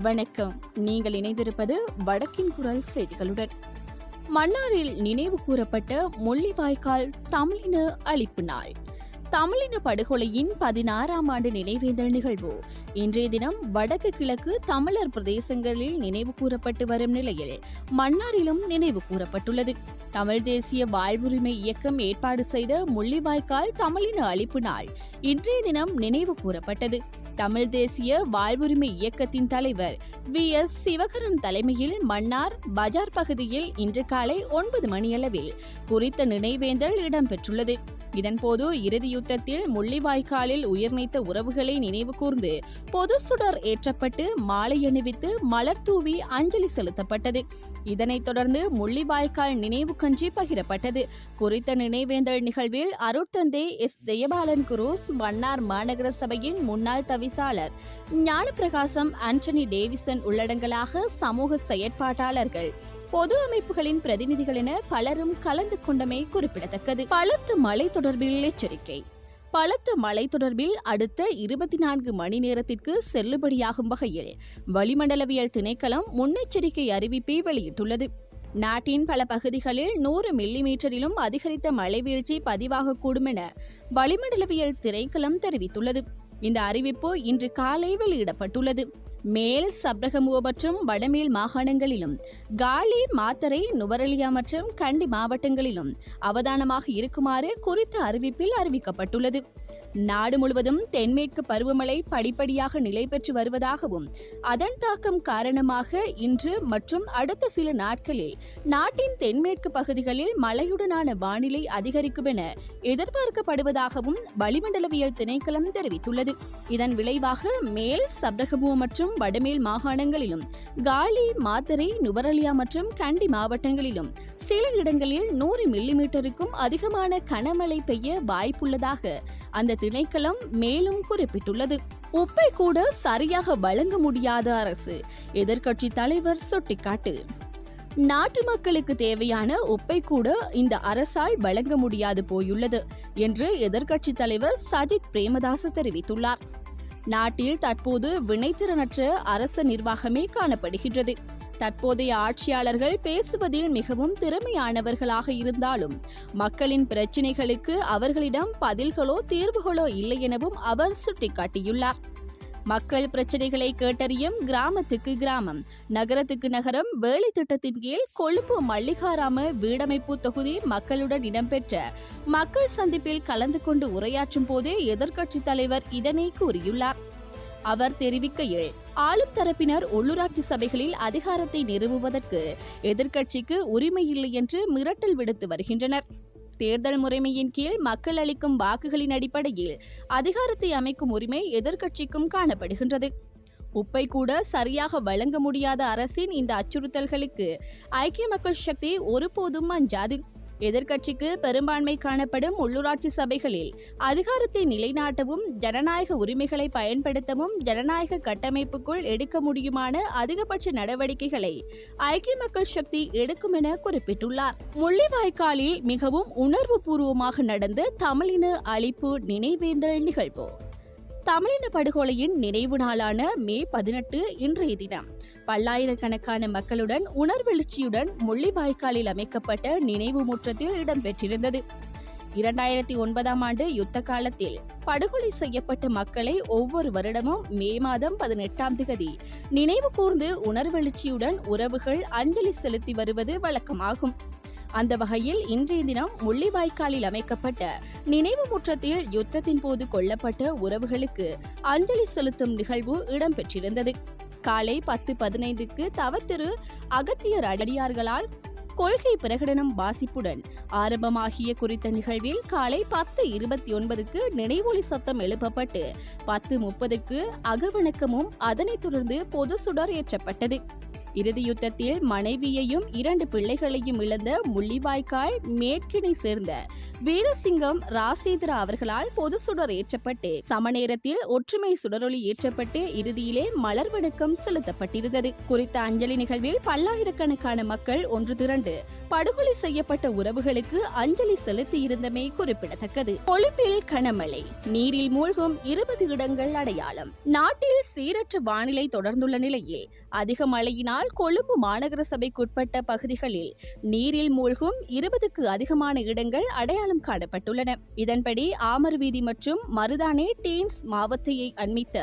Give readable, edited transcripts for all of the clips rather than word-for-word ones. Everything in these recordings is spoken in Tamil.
வணக்கம். நீங்கள் இணைந்திருப்பது வடக்கின் குரல் செய்திகளுடன். மன்னாரில் நினைவு கூரப்பட்ட முள்ளிவாய்க்கால் தமிழின அழிப்பு நாள். தமிழின படுகொலையின் 16ஆம் ஆண்டு நினைவேந்தல் நிகழ்வு இன்றைய தினம் வடக்கு கிழக்கு தமிழர் பிரதேசங்களில் நினைவு கூரப்பட்டு வரும் நிலையில் மன்னாரிலும் நினைவு கூரப்பட்டுள்ளது. தமிழ் தேசிய வாழ்வுரிமை இயக்கம் ஏற்பாடு செய்த முள்ளிவாய்க்கால் தமிழின அழிப்பு நாள் இன்றைய தினம் நினைவு கூரப்பட்டது. தமிழ் தேசிய வாழ்வுரிமை இயக்கத்தின் தலைவர் VS சிவகரன் தலைமையில் மன்னார் பஜார் பகுதியில் இன்று காலை 9 மணியளவில் குறித்த நினைவேந்தல் இடம்பெற்றுள்ளது. இதன்போது இறுதி யுத்தத்தில் முள்ளிவாய்க்காலில் உயிர்நீத்த உறவுகளை நினைவு கூர்ந்து பொது சுடர் ஏற்றப்பட்டு மாலை அணிவித்து மலர் தூவி அஞ்சலி செலுத்தப்பட்டது. இதனைத் தொடர்ந்து முள்ளிவாய்க்கால் நினைவு கஞ்சி பகிரப்பட்டது. குறித்த நினைவேந்தல் நிகழ்வில் அருட்தந்தை S ஜெயபாலன் குரூஸ், மன்னார் மாநகர சபையின் முன்னாள் தவிசாளர் ஞானப்பிரகாசம் ஆண்டனி டேவிசன் உள்ளடங்கலாக சமூக செயற்பாட்டாளர்கள், பொது அமைப்புகளின் பிரதிநிதிகள் என பலரும் கலந்து கொண்டமை குறிப்பிடத்தக்கது. பலத்த மழை தொடர்பில் எச்சரிக்கை. பலத்த மழை தொடர்பில் அடுத்த 24 மணி நேரத்திற்கு செல்லுபடியாகும் வகையில் வளிமண்டலவியல் திணைக்களம் முன்னெச்சரிக்கை அறிவிப்பை வெளியிட்டுள்ளது. நாட்டின் பல பகுதிகளில் 100 மில்லிமீட்டரிலும் அதிகரித்த மழை வீழ்ச்சி பதிவாகக்கூடும் என வளிமண்டலவியல் திணைக்களம் தெரிவித்துள்ளது. இந்த அறிவிப்பு இன்று காலை வெளியிடப்பட்டுள்ளது. மேல் சப்ரகமுவ மற்றும் வடமேல் மாகாணங்களிலும் காலி, மாத்தறை, நுவரெலியா மற்றும் கண்டி மாவட்டங்களிலும் அவதானமாக இருக்குமாறு குறித்த அறிவிப்பில் அறிவிக்கப்பட்டுள்ளது. நாடு முழுவதும் தென்மேற்கு பருவமழை படிப்படியாக நிலை பெற்று வருவதாகவும் அதன் தாக்கம் காரணமாக இன்று மற்றும் அடுத்த சில நாட்களில் நாட்டின் தென்மேற்கு பகுதிகளில் மழையுடனான வானிலை அதிகரிக்கும் என எதிர்பார்க்கப்படுவதாகவும் வளிமண்டலவியல் திணைக்களம் தெரிவித்துள்ளது. இதன் விளைவாக மேல் சப்ரகமுவ மற்றும் வடமேல் மாகாணங்களிலும் காலி, மாத்தறை, நுவரெலியா மற்றும் கண்டி மாவட்டங்களிலும் சில இடங்களில் 100 மில்லிமீட்டருக்கும் அதிகமான கனமழை பெய்ய வாய்ப்புள்ளதாக அந்த திணைக்களம் மேலும் குறிப்பிட்டுள்ளது. உப்பை கூட சரியாக வழங்க முடியாத அரசு, எதிர்க்கட்சி தலைவர் சுட்டிக்காட்டு. நாட்டு மக்களுக்கு தேவையான உப்பை கூட இந்த அரசால் வழங்க முடியாது போயுள்ளது என்று எதிர்க்கட்சி தலைவர் சஜித் பிரேமதாச தெரிவித்துள்ளார். நாட்டில் தற்போது வினைத்திறனற்ற அரச நிர்வாகமே காணப்படுகின்றது. தற்போதைய ஆட்சியாளர்கள் பேசுவதில் மிகவும் திறமையானவர்களாக இருந்தாலும் மக்களின் பிரச்சினைகளுக்கு அவர்களிடம் பதில்களோ தீர்வுகளோ இல்லை எனவும் அவர் சுட்டிக்காட்டியுள்ளார். மக்கள் பிரச்சனைகளை கேட்டறியும் கிராமத்துக்கு கிராமம், நகரத்துக்கு நகரம் வேலை திட்டத்தின் கீழ் கொழும்பு மல்லிகாராம வீடமைப்பு தொகுதி மக்களுடன் இடம்பெற்ற மக்கள் சந்திப்பில் கலந்து கொண்டு உரையாற்றும் போதே எதிர்க்கட்சி தலைவர் இதனை கூறியுள்ளார். அவர் தெரிவிக்கையில், ஆளும் தரப்பினர் உள்ளூராட்சி சபைகளில் அதிகாரத்தை நிறுவுவதற்கு எதிர்க்கட்சிக்கு உரிமை இல்லை என்று மிரட்டல் விடுத்து வருகின்றனர். தேர்தல் முறைமையின் கீழ் மக்கள் அளிக்கும் வாக்குகளின் அடிப்படையில் அதிகாரத்தை அமைக்கும் உரிமை எதிர்க்கட்சிக்கும் காணப்படுகின்றது. உப்பை கூட சரியாக வழங்க முடியாத அரசின் இந்த அச்சுறுத்தல்களுக்கு ஐக்கிய மக்கள் சக்தி ஒருபோதும் அஞ்சாது. எதிர்க்கட்சிக்கு பெரும்பான்மை காணப்படும் உள்ளூராட்சி சபைகளில் அதிகாரத்தை நிலைநாட்டவும் ஜனநாயக உரிமைகளை பயன்படுத்தவும் ஜனநாயக கட்டமைப்புக்குள் எடுக்க முடியுமான அதிகபட்ச நடவடிக்கைகளை ஐக்கிய மக்கள் சக்தி எடுக்கும் என குறிப்பிட்டுள்ளார். முள்ளிவாய்க்காலில் மிகவும் உணர்வு பூர்வமாக நடந்த தமிழின அழிப்பு நினைவேந்தல் நிகழ்வு. தமிழின படுகொலையின் நினைவு நாளான மே 18 இன்றைய தினம் பல்லாயிரக்கணக்கான மக்களுடன் உணர்வெழுச்சியுடன் முள்ளிவாய்க்காலில் அமைக்கப்பட்ட நினைவு முற்றத்தில் இடம்பெற்றிருந்தது. 2009ஆம் ஆண்டு யுத்த காலத்தில் படுகொலை செய்யப்பட்ட மக்களை ஒவ்வொரு வருடமும் மே மாதம் 18ஆம் தேதி நினைவு கூர்ந்து உணர்வெழுச்சியுடன் உறவுகள் அஞ்சலி செலுத்தி வருவது வழக்கமாகும். அந்த வகையில் இன்றைய தினம் முள்ளிவாய்க்காலில் அமைக்கப்பட்ட நினைவு முற்றத்தில் யுத்தத்தின் போது கொல்லப்பட்ட உறவுகளுக்கு அஞ்சலி செலுத்தும் நிகழ்வு இடம்பெற்றிருந்தது. காலை 10:15க்கு தவத்திரு அகத்தியர் அடியார்களால் கொள்கை பிரகடனம் வாசிப்புடன் ஆரம்பமாகிய குறித்த நிகழ்வில் காலை 10:29க்கு நினைவொலி சத்தம் எழுப்பப்பட்டு 10:30க்கு அகவணக்கமும் அதனைத் தொடர்ந்து பொது சுடர் ஏற்றப்பட்டது. இறுதி யுத்தத்தில் மனைவியையும் 2 பிள்ளைகளையும் இழந்த முள்ளிவாய்க்கால் மேற்கினை சேர்ந்த வீரசிங்கம் ராசேந்திரா அவர்களால் பொது சுடர் ஏற்றப்பட்டு சமநேரத்தில் ஒற்றுமை சுடரொளி ஏற்றப்பட்டு இறுதியிலே மலர் வணக்கம் செலுத்தப்பட்டிருந்தது. குறித்த அஞ்சலி நிகழ்வில் பல்லாயிரக்கணக்கான மக்கள் ஒன்று திரண்டு படுகொலை செய்யப்பட்ட உறவுகளுக்கு அஞ்சலி செலுத்தியிருந்தமை குறிப்பிடத்தக்கது. கொழும்பில் கனமழை, நீரில் மூழ்கும் 20 இடங்கள் அடையாளம். நாட்டில் சீரற்ற வானிலை தொடர்ந்துள்ள நிலையில் அதிக மழையினால் கொழும்பு மாநகர சபைக்குட்பட்ட பகுதிகளில் நீரில் மூழ்கும் 20க்கு அதிகமான இடங்கள் அடையாளம் காணப்பட்டுள்ளன. இதன்படி ஆமர் வீதி மற்றும் மருதானே டீன்ஸ் மாவட்டத்தை அண்மித்த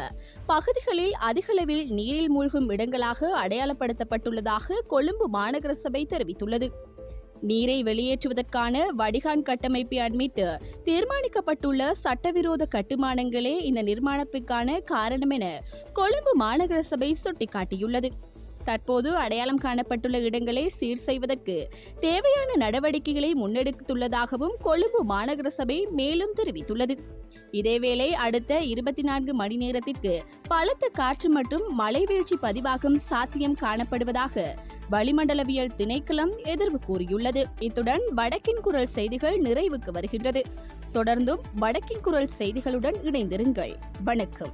பகுதிகளில் அதிகளவில் நீரில் மூழ்கும் இடங்களாக அடையாளப்படுத்தப்பட்டுள்ளதாக கொழும்பு மாநகர சபை தெரிவித்துள்ளது. நீரை வெளியேற்றுவதற்கான வடிகான் கட்டமைப்பை அண்மித்து தீர்மானிக்கப்பட்டுள்ள சட்டவிரோத கட்டுமானங்களே இந்த நிர்மாணத்திற்கான காரணம் என கொழும்பு மாநகர சபை சுட்டிக்காட்டியுள்ளது. தற்போது அடையாளம் காணப்பட்டுள்ள இடங்களை சீர் செய்வதற்கு தேவையான நடவடிக்கைகளை முன்னெடுத்துள்ளதாகவும் கொழும்பு மாநகர சபை மேலும் தெரிவித்துள்ளது. இதேவேளை அடுத்த 24 மணி நேரத்திற்கு பலத்த காற்று மற்றும் மழை வீழ்ச்சி பதிவாகும் சாத்தியம் காணப்படுவதாக வளிமண்டலவியல் திணைக்களம் எதிர்வு கூறியுள்ளது. இத்துடன் வடக்கின் குரல் செய்திகள் நிறைவுக்கு வருகின்றது. தொடர்ந்தும் வடக்கின் குரல் செய்திகளுடன் இணைந்திருங்கள். வணக்கம்.